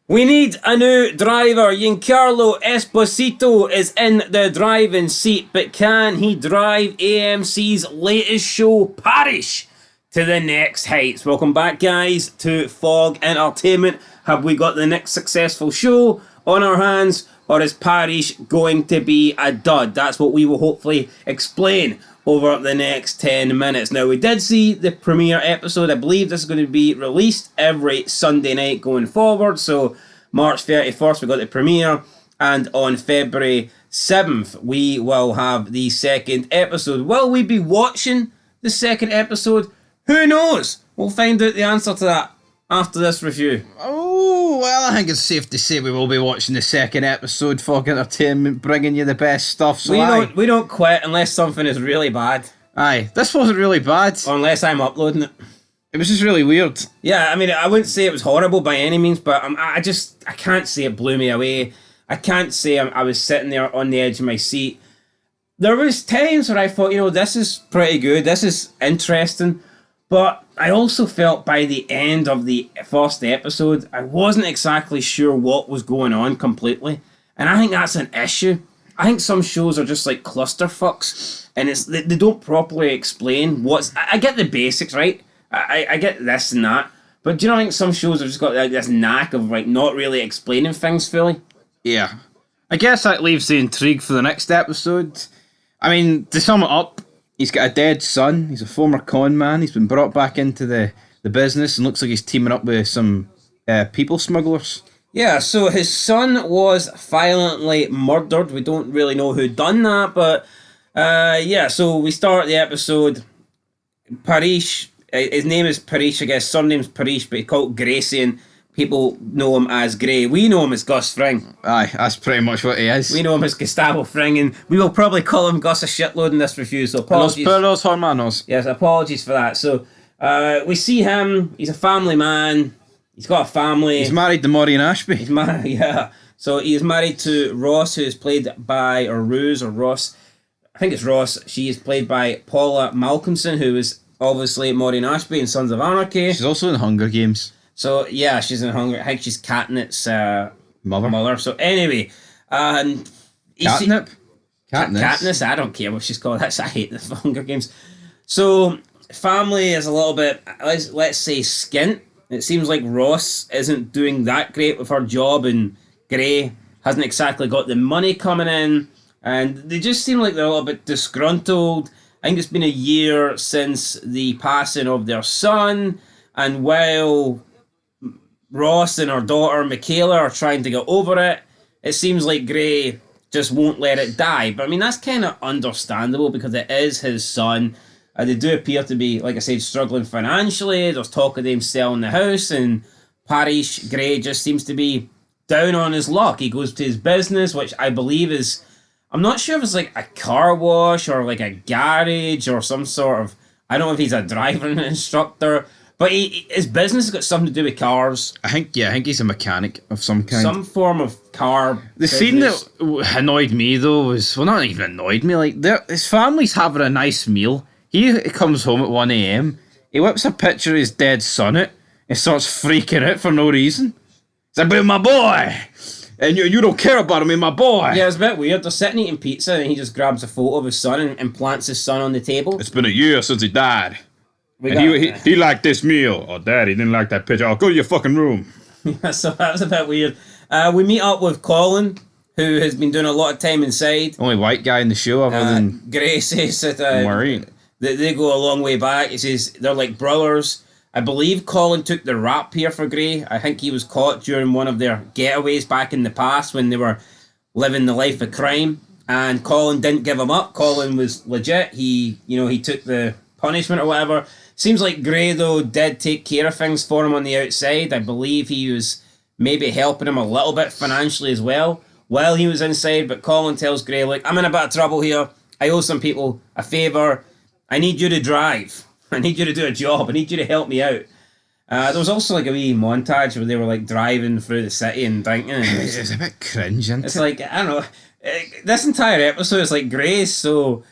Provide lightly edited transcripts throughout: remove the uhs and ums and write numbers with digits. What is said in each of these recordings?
We need a new driver. Giancarlo Esposito is in the driving seat, but can he drive AMC's latest show, Parish, to the next heights? Welcome back, guys, to Fog Entertainment. Have we got the next successful show on our hands, or is Parish going to be a dud? That's what we will hopefully explain over the next 10 minutes. Now, we did see the premiere episode. I believe this is going to be released every Sunday night going forward. So, March 31st, we got the premiere. And on February 7th, we will have the second episode. Will we be watching the second episode? Who knows? We'll find out the answer to that after this review. Oh, well, I think it's safe to say we will be watching the second episode. Fog Entertainment bringing you the best stuff. So we don't quit unless something is really bad. Aye, this wasn't really bad. Or unless I'm uploading it. It was just really weird. Yeah, I mean, I wouldn't say it was horrible by any means, but I can't say it blew me away. I can't say I was sitting there on the edge of my seat. There was times where I thought, this is pretty good, this is interesting. But I also felt by the end of the first episode, I wasn't exactly sure what was going on completely. And I think that's an issue. I think some shows are just like clusterfucks. And they don't properly explain what's... I get the basics, right? I get this and that. But do you know, I think some shows have just got like this knack of like not really explaining things fully? Yeah. I guess that leaves the intrigue for the next episode. I mean, to sum it up, he's got a dead son. He's a former con man. He's been brought back into the business and looks like he's teaming up with some people smugglers. Yeah, so his son was violently murdered. We don't really know who done that, but so we start the episode. Parish, his name is Parish, I guess, surname's Parish, but he's called Gracie, and people know him as Gray. We know him as Gus Fring. Aye, that's pretty much what he is. We know him as Gustavo Fring, and we will probably call him Gus a shitload in this review, so apologies. Los perros hermanos. Yes, apologies for that. So, we see him, he's a family man, he's got a family. He's married to Maureen Ashby. He's married, yeah. So, he is married to Ross, who is played by, or Rose, or Ross, I think it's Ross. She is played by Paula Malcolmson, who is obviously Maureen Ashby in Sons of Anarchy. She's also in Hunger Games. So, yeah, she's in Hunger. I think she's Katnip's mother. So, anyway. Katnip? Katniss, I don't care what she's called. I hate the Hunger Games. So, family is a little bit, let's say, skint. It seems like Ross isn't doing that great with her job, and Gray hasn't exactly got the money coming in. And they just seem like they're a little bit disgruntled. I think it's been a year since the passing of their son. And while Ross and her daughter Michaela are trying to get over it, it seems like Gray just won't let it die. But I mean, that's kind of understandable because it is his son. They do appear to be, like I said, struggling financially. There's talk of them selling the house, and Parish Gray just seems to be down on his luck. He goes to his business, which I believe is, I'm not sure if it's like a car wash or like a garage or some sort of, I don't know if he's a driving instructor. But his business has got something to do with cars. I think he's a mechanic of some kind. Some form of car The business. scene that annoyed me, though, was... Well, not even annoyed me. Like, his family's having a nice meal. He comes home at 1 a.m. He whips a picture of his dead son out and starts freaking out for no reason. It's like, but my boy! And you don't care about him, my boy! Yeah, it's a bit weird. They're sitting eating pizza and he just grabs a photo of his son and plants his son on the table. It's been a year since he died. And he liked this meal. Oh, Dad, he didn't like that picture. Oh, go to your fucking room. Yeah, so that was a bit weird. We meet up with Colin, who has been doing a lot of time inside. Only white guy in the show other than... Gray says that Maureen. They go a long way back. He says they're like brothers. I believe Colin took the rap here for Gray. I think he was caught during one of their getaways back in the past when they were living the life of crime. And Colin didn't give him up. Colin was legit. He took the punishment or whatever. Seems like Gray, though, did take care of things for him on the outside. I believe he was maybe helping him a little bit financially as well while he was inside. But Colin tells Gray, look, I'm in a bit of trouble here. I owe some people a favour. I need you to drive. I need you to do a job. I need you to help me out. There was also like a wee montage where they were like driving through the city and drinking. And it's a bit cringe, isn't it? It's like, I don't know. This entire episode is like Gray's so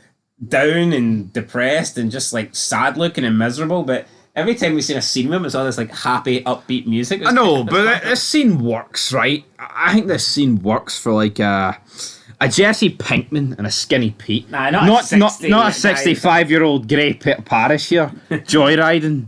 down and depressed and just like sad looking and miserable, but every time we've seen a scene with him, it's all this like happy, upbeat music. I know, but this scene works, right? I think this scene works for like a Jesse Pinkman and a Skinny Pete. Nah, not a 60, not a 65-year-old Grey Parish here, joyriding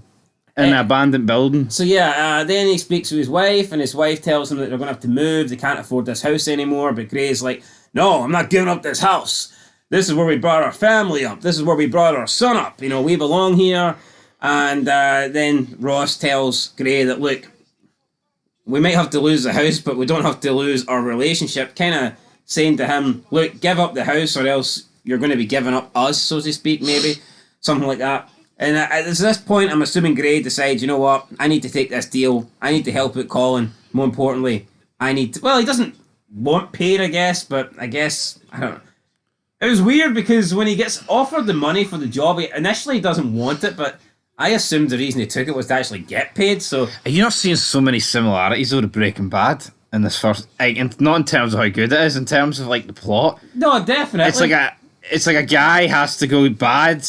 in an abandoned building. So yeah, then he speaks to his wife, and his wife tells him that they're going to have to move. They can't afford this house anymore. But Gray's like, no, I'm not giving up this house. This is where we brought our family up. This is where we brought our son up. You know, we belong here. And then Ross tells Gray that, look, we might have to lose the house, but we don't have to lose our relationship. Kind of saying to him, look, give up the house or else you're going to be giving up us, so to speak, maybe. Something like that. And at this point, I'm assuming Gray decides, you know what, I need to take this deal. I need to help out Colin. More importantly, I need to... Well, he doesn't want paid, I guess, but I guess... I don't know. It was weird because when he gets offered the money for the job, he initially doesn't want it, but I assumed the reason he took it was to actually get paid, so... Are you not seeing so many similarities though to Breaking Bad in this first... Like, not in terms of how good it is, in terms of like the plot. No, definitely. It's like a guy has to go bad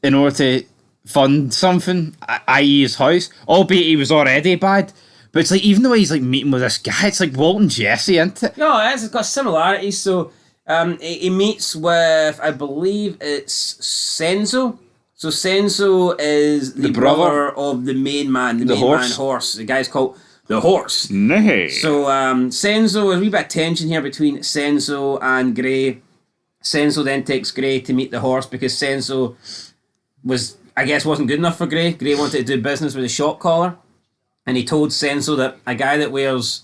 in order to fund something, i.e. his house, albeit he was already bad. But it's like, even the way he's like meeting with this guy, it's like Walt and Jesse, isn't it? No, it's got similarities, so... he meets with, I believe it's Senzo. So Senzo is the brother of the main man, the main horse. Man horse. The guy's called the Horse. Nay. So Senzo, a wee bit of tension here between Senzo and Gray. Senzo then takes Gray to meet the Horse because Senzo wasn't good enough for Gray. Gray wanted to do business with a shot caller, and he told Senzo that a guy that wears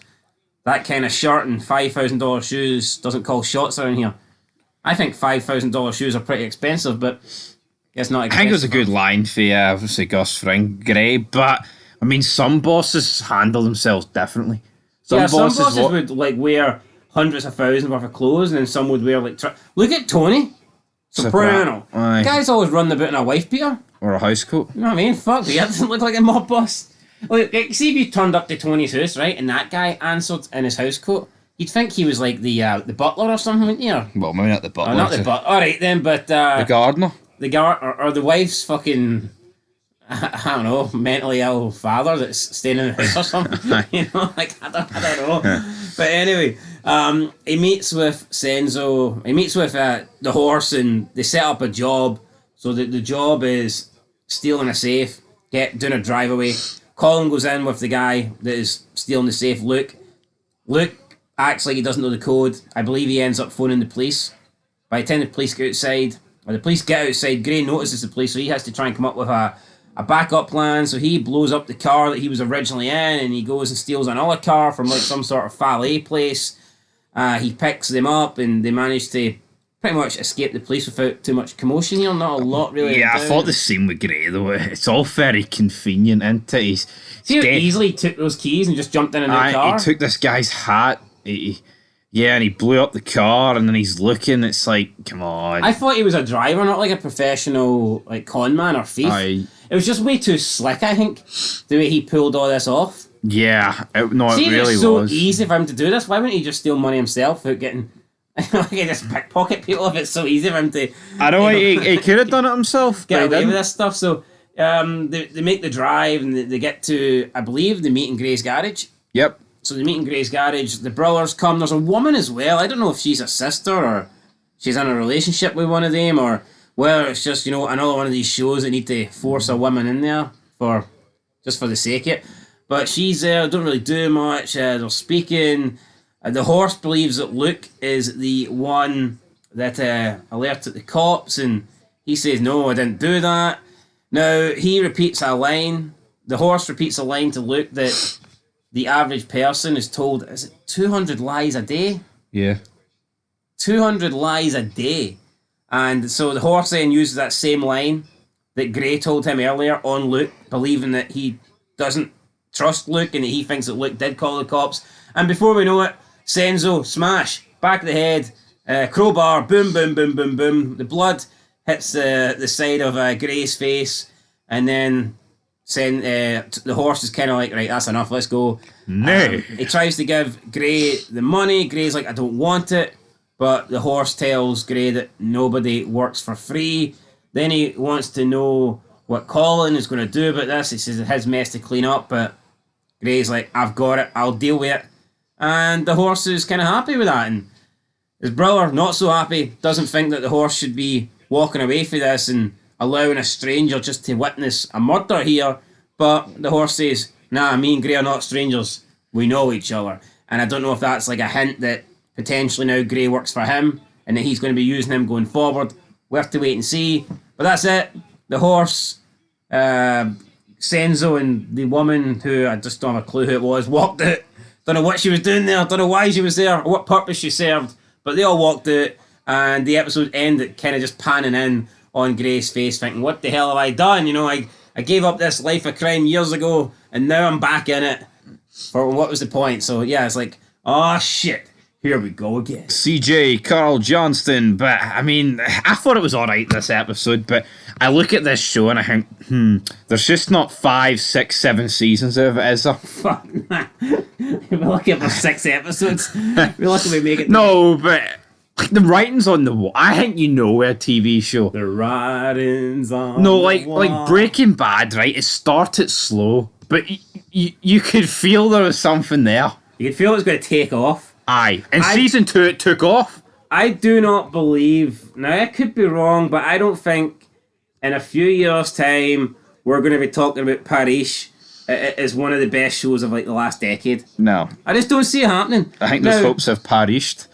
that kind of shirt and $5,000 shoes doesn't call shots around here. I think $5,000 shoes are pretty expensive, but it's not expensive. I think it was a good line for obviously Gus Fring, Gray, but I mean, some bosses handle themselves differently. Some bosses would like wear hundreds of thousands worth of clothes, and then some would wear like... Look at Tony Soprano. The guy's always running about in a wife beater. Or a house coat. You know what I mean? Fuck, he doesn't look like a mob boss. Like, see if you turned up to Tony's house, right, and that guy answered in his house coat, you'd think he was like the butler or something, wouldn't you? Well, maybe not the butler. Oh, not the butler. All right then, but the gardener. Or the wife's fucking, I don't know, mentally ill father that's staying in the house or something. You know, like I don't know. But anyway, he meets with Senzo. He meets with the Horse, and they set up a job. So the job is stealing a safe, doing a drive-away. Colin goes in with the guy that is stealing the safe, Luke. Luke acts like he doesn't know the code. I believe he ends up phoning the police. By the time the police get outside, or the police get outside, Gray notices the police, so he has to try and come up with a backup plan. So he blows up the car that he was originally in, and he goes and steals another car from like some sort of valet place. He picks them up, and they manage to pretty much escape the police without too much commotion here. Not a lot really. Yeah, I thought the scene with Gray though, it's all very convenient, isn't it? See how easily he took those keys and just jumped in the car? He took this guy's hat, and he blew up the car, and then he's looking, it's like, come on. I thought he was a driver, not like a professional like con man or thief. It was just way too slick, I think, the way he pulled all this off. Yeah, it really it's so easy for him to do this, why wouldn't he just steal money himself without getting... like he just pickpocket people if it's so easy for him to... I know, he could have done it himself. Get away with this stuff, so they make the drive and they get to, I believe, they meet in Gray's garage. Yep. So they meet in Gray's garage, the brothers come, there's a woman as well, I don't know if she's a sister or she's in a relationship with one of them, or whether it's just, you know, another one of these shows that need to force a woman in there just for the sake of it. But she's there, don't really do much, they're speaking... the Horse believes that Luke is the one that alerted the cops, and he says, no, I didn't do that. Now, he repeats a line. The Horse repeats a line to Luke that the average person is told, is it 200 lies a day? Yeah. 200 lies a day. And so the Horse then uses that same line that Gray told him earlier on Luke, believing that he doesn't trust Luke and that he thinks that Luke did call the cops. And before we know it, Senzo, smash, back of the head, crowbar, boom, boom, boom, boom, boom. The blood hits the side of Gray's face, and then the Horse is kind of like, right, that's enough, let's go. No. He tries to give Gray the money. Gray's like, I don't want it. But the Horse tells Gray that nobody works for free. Then he wants to know what Colin is going to do about this. He says it's his mess to clean up, but Gray's like, I've got it, I'll deal with it. And the horse is kind of happy with that. And his brother, not so happy, doesn't think that the horse should be walking away from this and allowing a stranger just to witness a murder here. But the horse says, nah, me and Gray are not strangers. We know each other. And I don't know if that's like a hint that potentially now Gray works for him and that he's going to be using him going forward. We'll have to wait and see. But that's it. The horse, Senzo and the woman, who I just don't have a clue who it was, walked out. Don't know what she was doing there. Don't know why she was there or what purpose she served. But they all walked out. And the episode ended kind of just panning in on Gray's face, thinking, what the hell have I done? You know, I gave up this life of crime years ago and now I'm back in it. For what was the point? So yeah, it's like, oh shit, here we go again. CJ, Carl Johnston, but I mean, I thought it was alright this episode, but I look at this show and I think, there's just not 5, 6, 7 seasons of it, is there? Fuck, nah. We're lucky for 6 episodes. We're lucky we make it. No, but like the writing's on the wall. I think you know a TV show. The writing's on No, the like wall. like Breaking Bad, right? It started slow, but you could feel there was something there. You could feel it was going to take off. Aye. In season 2, it took off. I do not believe, now I could be wrong, but I don't think in a few years' time we're going to be talking about Parish as one of the best shows of like the last decade. No. I just don't see it happening. I think those hopes have perished.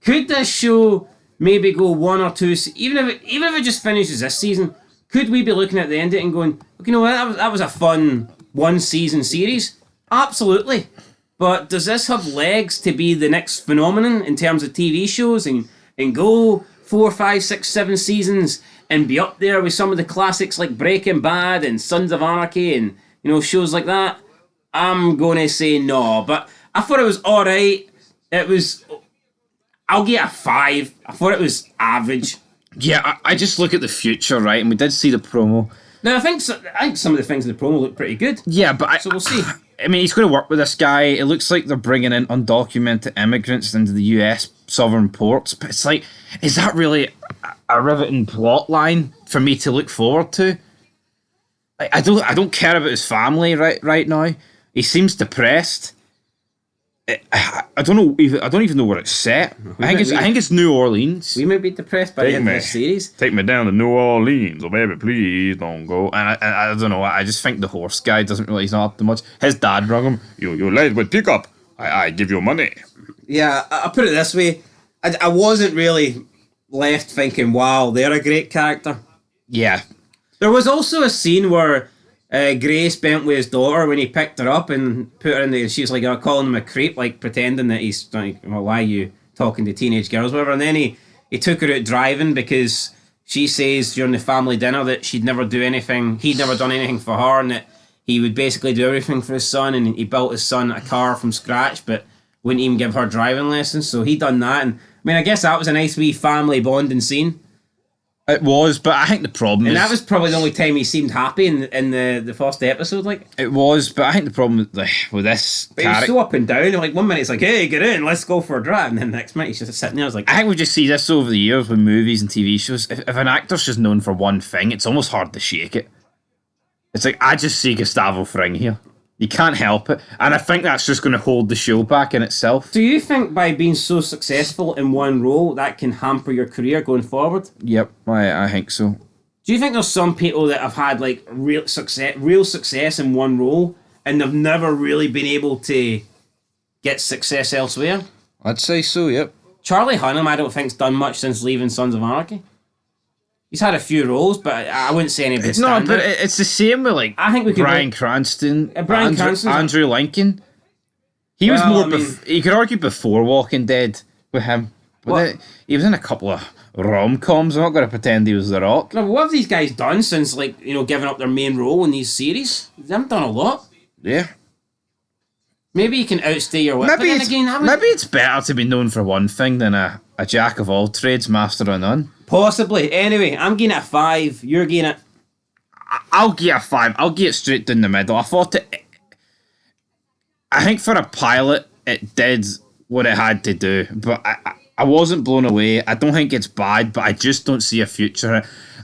Could this show maybe go 1 or 2, even if it just finishes this season, could we be looking at the end of it and going, you know what, that was a fun 1-season series? Absolutely. But does this have legs to be the next phenomenon in terms of TV shows and go 4, 5, 6, 7 seasons and be up there with some of the classics like Breaking Bad and Sons of Anarchy and, you know, shows like that? I'm going to say no. But I thought it was alright. I'll get a 5. I thought it was average. Yeah, I just look at the future, right? And we did see the promo. Now, I think some of the things in the promo look pretty good. Yeah, but so we'll see. I mean, he's going to work with this guy. It looks like they're bringing in undocumented immigrants into the US southern ports. But it's like, is that really a riveting plot line for me to look forward to? Like, I don't care about his family right now. He seems depressed. I don't know. I don't even know where it's set. I think it's New Orleans. We might be depressed by the end of the series. Take me down to New Orleans, oh baby, please don't go. And I don't know. I just think the horse guy doesn't really. He's not up to much. His dad rung him. You late with pickup. I give you money. Yeah, I'll put it this way. I wasn't really left thinking, wow, they're a great character. Yeah. There was also a scene where Gray spent with his daughter when he picked her up and put her in the... She's like calling him a creep, like pretending that he's like, well, why are you talking to teenage girls, whatever. And then he took her out driving because she says during the family dinner that he'd never done anything for her and that he would basically do everything for his son, and he built his son a car from scratch but wouldn't even give her driving lessons. So he done that, and I mean, I guess that was a nice wee family bonding scene. It was, but I think the problem is... And that was probably the only time he seemed happy in the first episode, like. It was, but I think the problem with this but he was so up and down, like one minute it's like, hey, get in, let's go for a drive, and then the next minute he's just sitting there, I was like... I think we just see this over the years with movies and TV shows. If an actor's just known for one thing, it's almost hard to shake it. It's like, I just see Gustavo Fring here. You can't help it. And I think that's just going to hold the show back in itself. Do you think by being so successful in one role, that can hamper your career going forward? Yep, I think so. Do you think there's some people that have had like real success in one role and they've never really been able to get success elsewhere? I'd say so, yep. Charlie Hunnam, I don't think's done much since leaving Sons of Anarchy. He's had a few roles, but I wouldn't say anybody. No, but it's the same with like I think we could Bryan Cranston, Cranston, Andrew Lincoln. He was more. You could argue before Walking Dead with him, but he was in a couple of rom-coms. I'm not going to pretend he was The Rock. No, but what have these guys done since, like, you know, giving up their main role in these series? They haven't done a lot. Yeah. Maybe you can outstay your whip. Maybe it's better to be known for one thing than a jack of all trades, master of none. Possibly. Anyway, I'm getting it a 5. You're getting it... I'll give it a 5. I'll give it straight down the middle. I think for a pilot, it did what it had to do. But I wasn't blown away. I don't think it's bad, but I just don't see a future.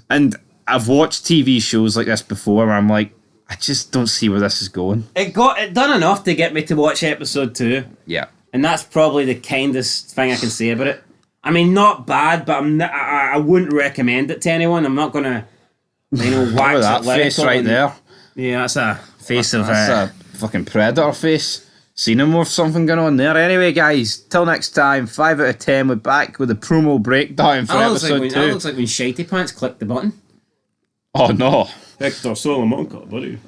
And I've watched TV shows like this before where I'm like, I just don't see where this is going. It done enough to get me to watch episode 2. Yeah. And that's probably the kindest thing I can say about it. I mean, not bad, but I wouldn't recommend it to anyone. I'm not gonna, wax that face right there. Yeah, that's a face of That's a fucking predator face. Xenomorph something going on there. Anyway, guys, till next time, 5 out of 10. We're back with a promo breakdown for episode 2. That looks like when Shitey Pants clicked the button. Oh no. Hector Salamanca, buddy.